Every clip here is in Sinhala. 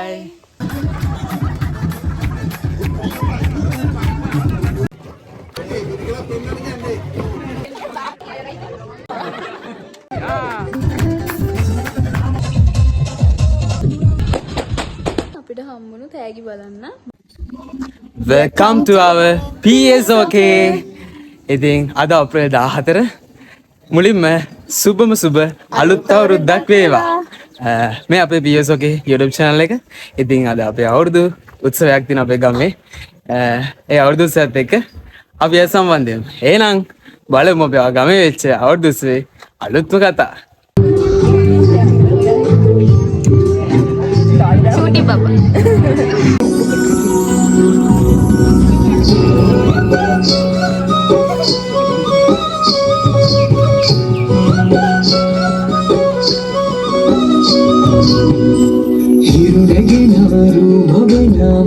bye. අපිට හම්බුණු තෑගි බලන්න. Welcome to our PSOK. ඉතින් අද අප්‍රේල් 14 මුලින්ම සුබම සුබ අලුත් අවුරුද්දක් වේවා. මේ අපේ PSOK YouTube channel එක. ඉතින් අද අපේ අවුරුදු උත්සවයක් තියෙන අපේ ගමේ. ඒ අවුරුදු උත්සවයත් එක්ක අපි සම්බන්ධ වෙමු. එහෙනම් බලමු අපේ ගමේ වෙච්ච අවුරුදු උත්සවේ අලුත්ම කතා. චූටි බබා.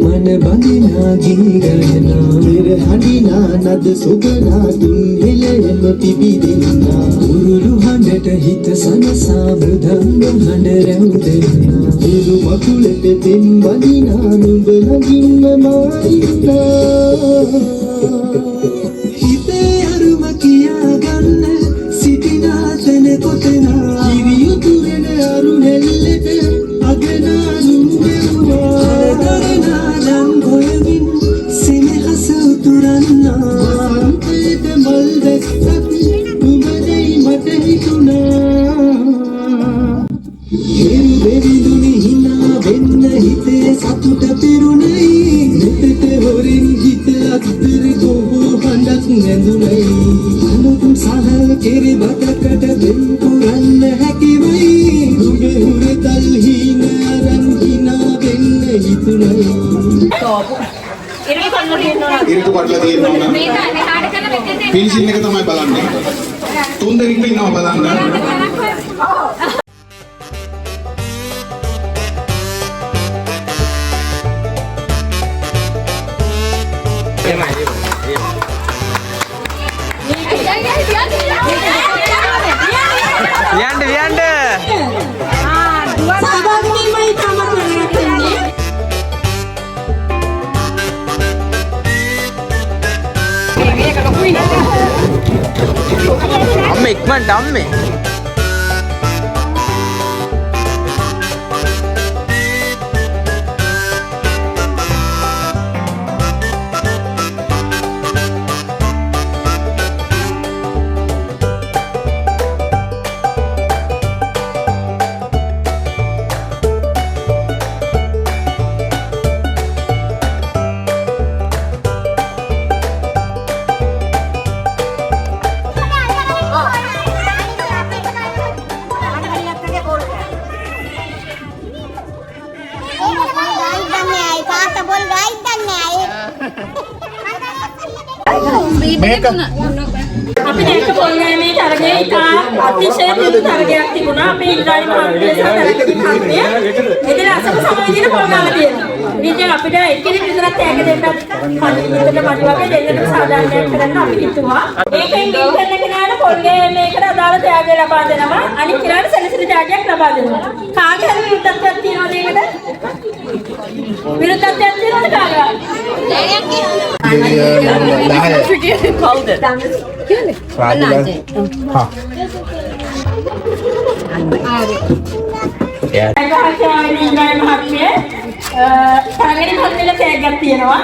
मन बंदिना गिंगना मेरे हंडिना नद सुगना तुम हिले पिबी देना उरुलु हंडट हित सनसा मृदंग हंड रेउदेना उरु मकुलट तिन बंदिना नुब लगिन मारिना हिते अरुम किया गन्न सिटिना तने कोतना किरियु तुरेन अरु हेल्लेट अगना नुबेवा करना නම් ගොයමින් සිනහස උතුරන්නා අන්තයට මල් දැක්කත් නුඹදයි මට හිතුණා හිරු වෙරිදුනි හිනා වෙන්න හිතේ සතුට පිරුණයි මෙතෙට හොරින් හිත අත්තර ගොහෝ හඬක් නැඳුනයි අනුතුම් සහ කෙරි බතකට දෙම් පුරන්න හැකිවයි නුඹේ හුරතල් හින අරන් හිනා වෙන්න හිතුණයි ඉරිතු කඩලා තියෙනවා නම් ෆිනිෂින් එක තමයි බලන්නේ. තුන් දෙනෙක් ඉන්නවා බලන්න. අම්මේ ඉක්මනට අම්මේ අපි මේක පොල්ගෑමේ තරගයේ ඉතා අතිශය දියුණු තරගයක් තිබුණා. අපේ ඉන්ද්‍රාණි මහත්මිය සහ තරග මහත්මිය. එදින අසම සම විදිහට පොල්ගාලා තියෙනවා. ඉතින් අපිට එක්කෙනෙක් විතරක් තෑග දෙන්නත් මඩියට මඩි වගේ දෙන්නට සාධාරණයක් කරන්න අපි හිතුවා. ඒකෙන් ඩීල් කරන කෙනාට පොල්ගෑමේකට අදාළ තෑග ලබා දෙනවා. අනිත් කෙනාට සැලසිලි තෑගයක් ලබා දෙනවා. කාගේ හරි විරුද්ධත්වයක් තියෙනවද ඒකට? විරුද්ධත්වයක් තියෙනවද කාගේවත්? ලෑණියක් කියනවා. කියන්නේ අනාජේ හා අනාජේ මහත්මිය තරගෙන් හොල්ලලා තෑග්ගක් තියෙනවා.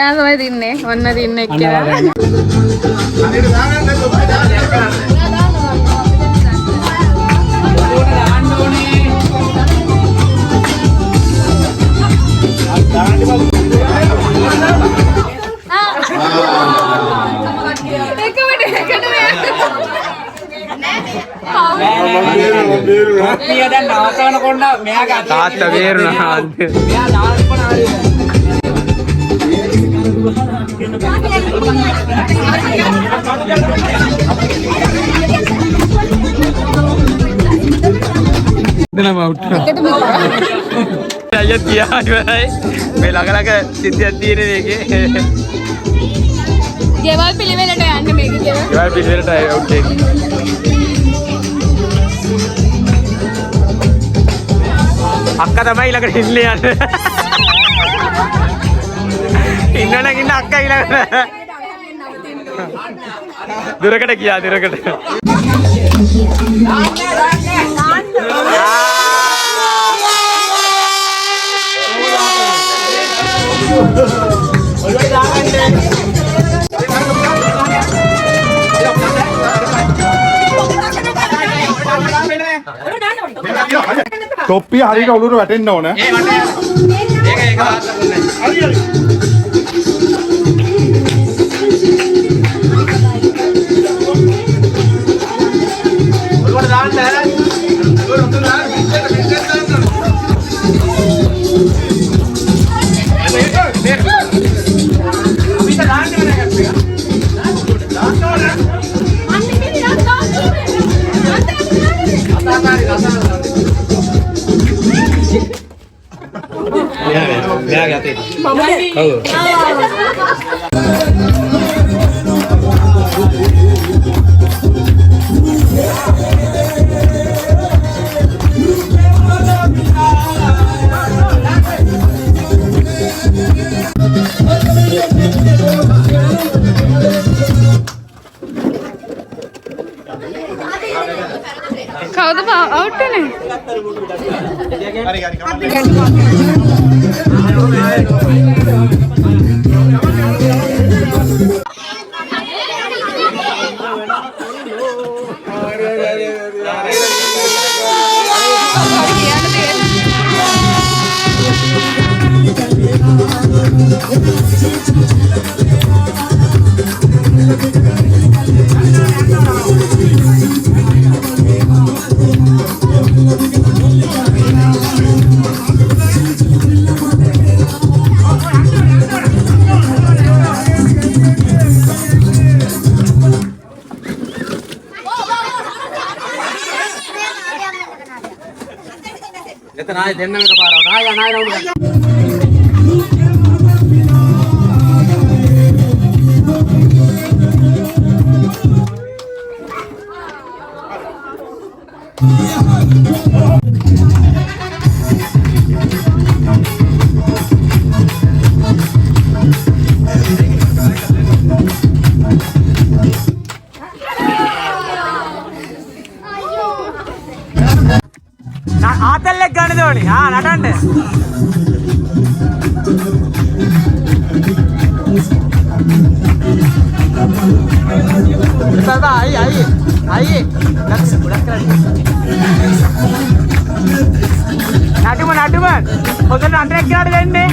මෙයා තමයි දින්නේ. ඔන්න දින්න එක්කලා. තාත්තා බේරුණා. දෙනම අවුට්. අයියා තියා ඉවරයි. මේ ළඟ සිද්ධියක් තියෙන මේකේ. ගෙවල් පිළිවෙලට යන්න මේක ගෙවල්. ගෙවල් පිළිවෙලට ඕකේ. අක්කා තමයි ළඟට ඉන්නේ යන්නේ. ඉන්නවනම් අක්කා ඊළඟට. දුරකට ගියා දුරකට. තොප්පිය හරියට ඔලුවට වැටෙන්න ඕන. ඒක හරි. ඔලුවට දාන්න බෑ. ඔලුවට දාන්න කවුද අවුට් වෙන්නේ? එතන ආයේ දෙන්නම එකපාරව නාය නවුන. ආතල්ලෙක් ගන්න ඕනි. නටන්න. අයියේ. ලක්ෂ ගොඩක් කරන්නේ. නටුම. හොඳට අන්ටරෙක් ගාඩ දෙන්නේ.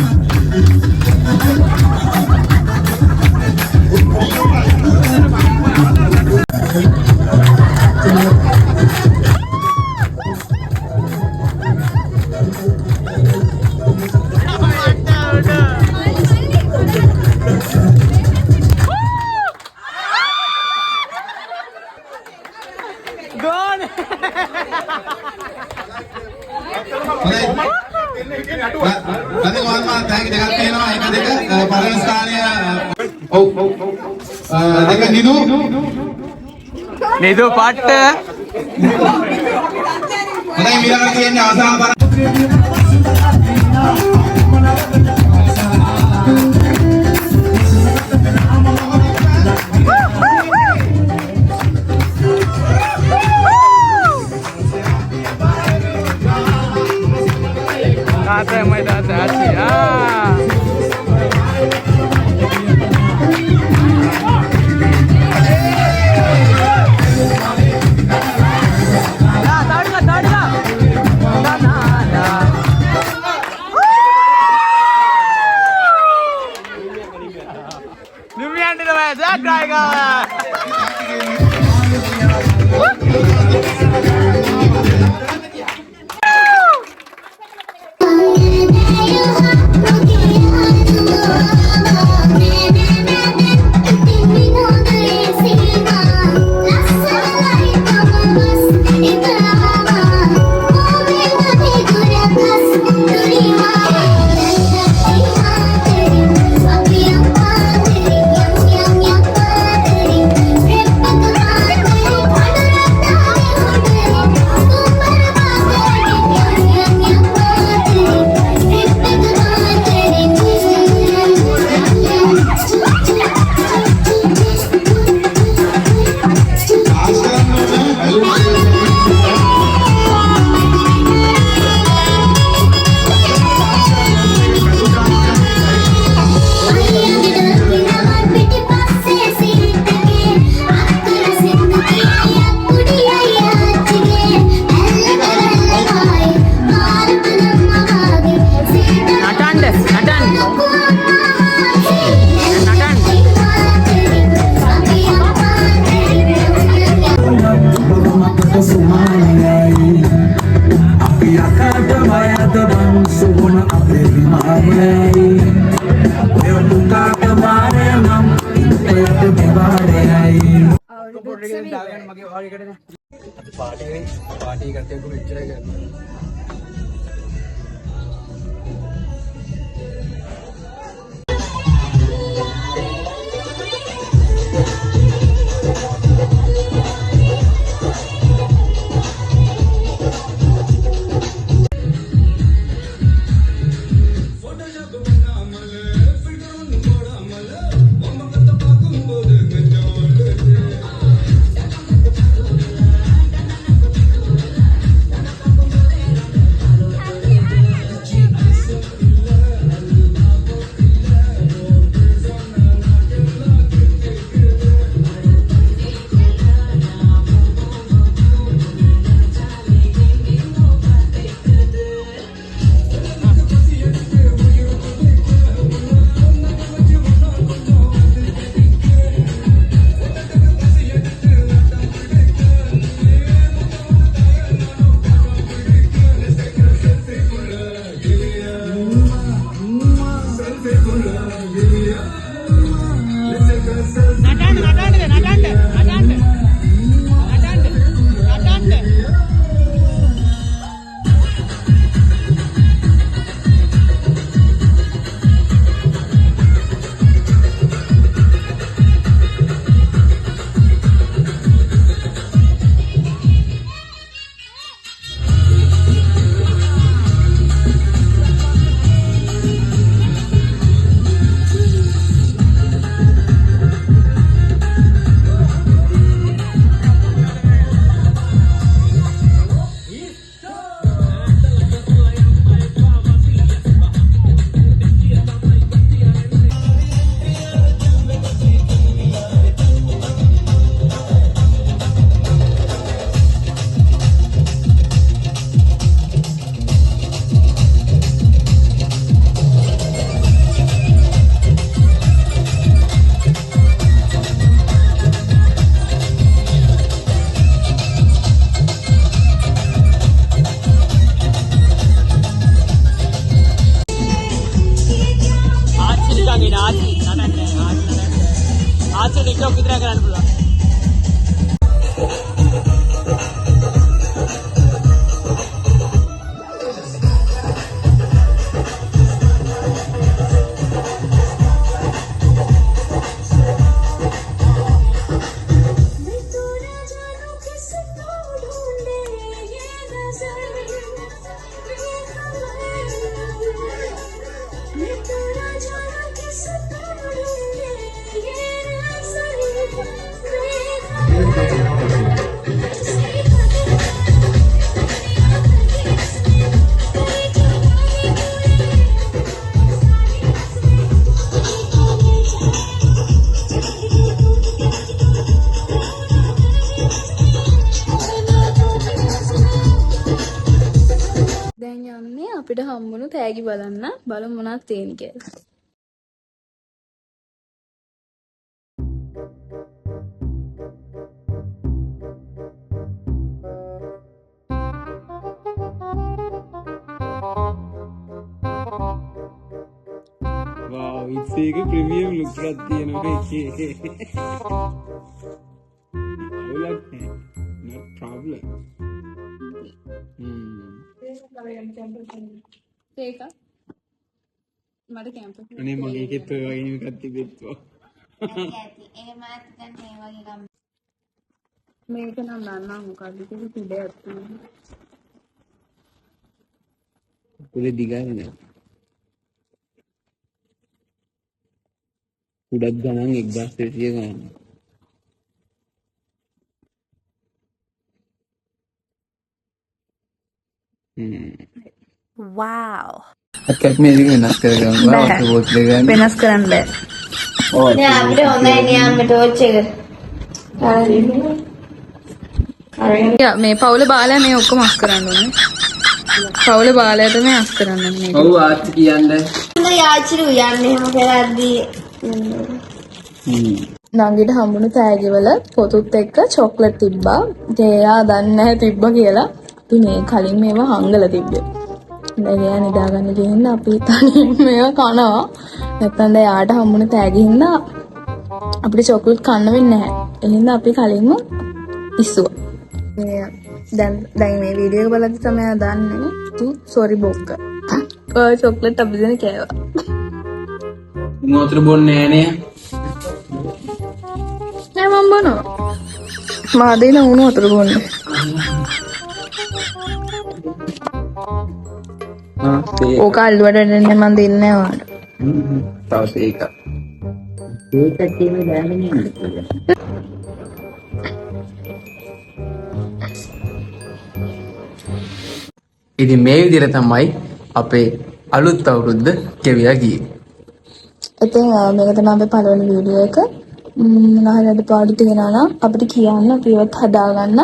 නිදු පට්ට හොඳයි ඊළඟට තියෙන්නේ අවසාන බර තාත්තා මයි තාත්තා ආච්චි නිමියන්ට තමයි සක්‍රායිකාව. पार्टी करते को पिक्चर है අපිට හම්බුණු තෑගි බලන්න බලමු මොනවද තියෙන්නේ කියලා. ඒක ප්‍රීමියම් ලුක් එකක් තියෙනවා ඒකේ. අවුලක් නෑ. not problem. ඒක මට කැම්පස් අනේ මගේ එකෙත් ඔය වගේ එකක් තිබෙත්වා. මේක නම් නන්නා මොකක්ද කියලා පිටයක් තියෙනවා. පුලේ දිගයි නෑ. උඩක් ගණන් 1200 ගණන්. Wow. අක්කක් මේ ඉතින් වෙනස් කරගන්න බෑ. වෝට් එක ගන්න. වෙනස් කරන්න බෑ. ඔව්. නෑ අපිට හොඳයි නියම ටෝච් එක. යා මේ පවුල බාලයා මේ ඔක්කොම අස් කරන්න ඕනේ. පවුල බාලයාට මේ අස් කරන්න ඕනේ. ඔව් ආච්චි කියන්නේ. හොඳ යාචිරු යන්නේ එහෙම කරද්දී නංගිට හම්බුණු තෑගිවල පොතුත් එක්ක චොක්ලට් තිබ්බා. ඉතින් එයා දන්නේ නැහැ තිබ්බා කියලා. අපි මේ කලින් මේවා හංගලා තිබ්බේ. දැන් එයා නිදාගන්න ගිහින් අපි තනියෙන් මේවා කනවා. නැත්නම් දැන් යාට හම්බුණු තෑගි හින්දා අපිට චොක්ලට් කන්න වෙන්නේ නැහැ. ඒ හින්දා අපි කලින්ම ඉස්සුවා. දැන් මේ වීඩියෝ එක බලද්දි තමයි දන්නේ. ඉතින් සෝරි බොක්ක. ඔය චොක්ලට් අපි දෙන කෑවා. මොතර බොන්නේ නෑනේ. නෑ මම බොනවා. මා දෙන උණු වතුර බොන්නේ. ඕක අල්ලුවට දෙන්නේ මම දෙන්නේ නෑ ඔයාලට. තව ඒක. ඒක කියන්නේ දැනෙන්නේ. ඉතින් මේ විදිහට තමයි අපේ අලුත් අවුරුද්ද ගෙවිලා ගියේ. ඉතින් මේක තමයි අපේ පළවෙනි වීඩියෝ එක. මොනවාරි අඩපාඩු තියෙනවා නම් අපිට කියන්න අපි ඒවත් හදාගන්න.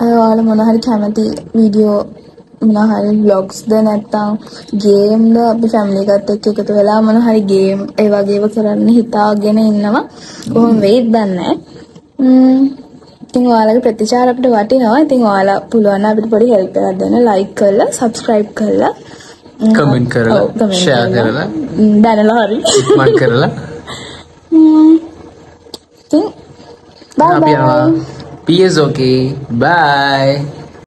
ඔයාලා මොනවාරි කැමති වීඩියෝ මොනවාරි vlogs ද නැත්නම් ගේම් ද අපි ෆැමිලි එකත් එක්ක එකතු වෙලා මොනවාරි ගේම් ඒ වගේව කරන්න හිතාගෙන ඉන්නවා. කොහොම වෙයිද දන්නේ නැහැ. ඉතින් ඔයාලගේ ප්‍රතිචාර අපිට වටිනවා. ඉතින් ඔයාලා පුළුවන් නම් අපිට පොඩි හෙල්ප් එකක් දෙන්න. like කරලා subscribe කරලා කමෙන්ට් කරලා ෂෙයා කරලා දැනලා හරි මත් කරලා ඉතින් bye අපි bye. යනවා. PS okay. Bye.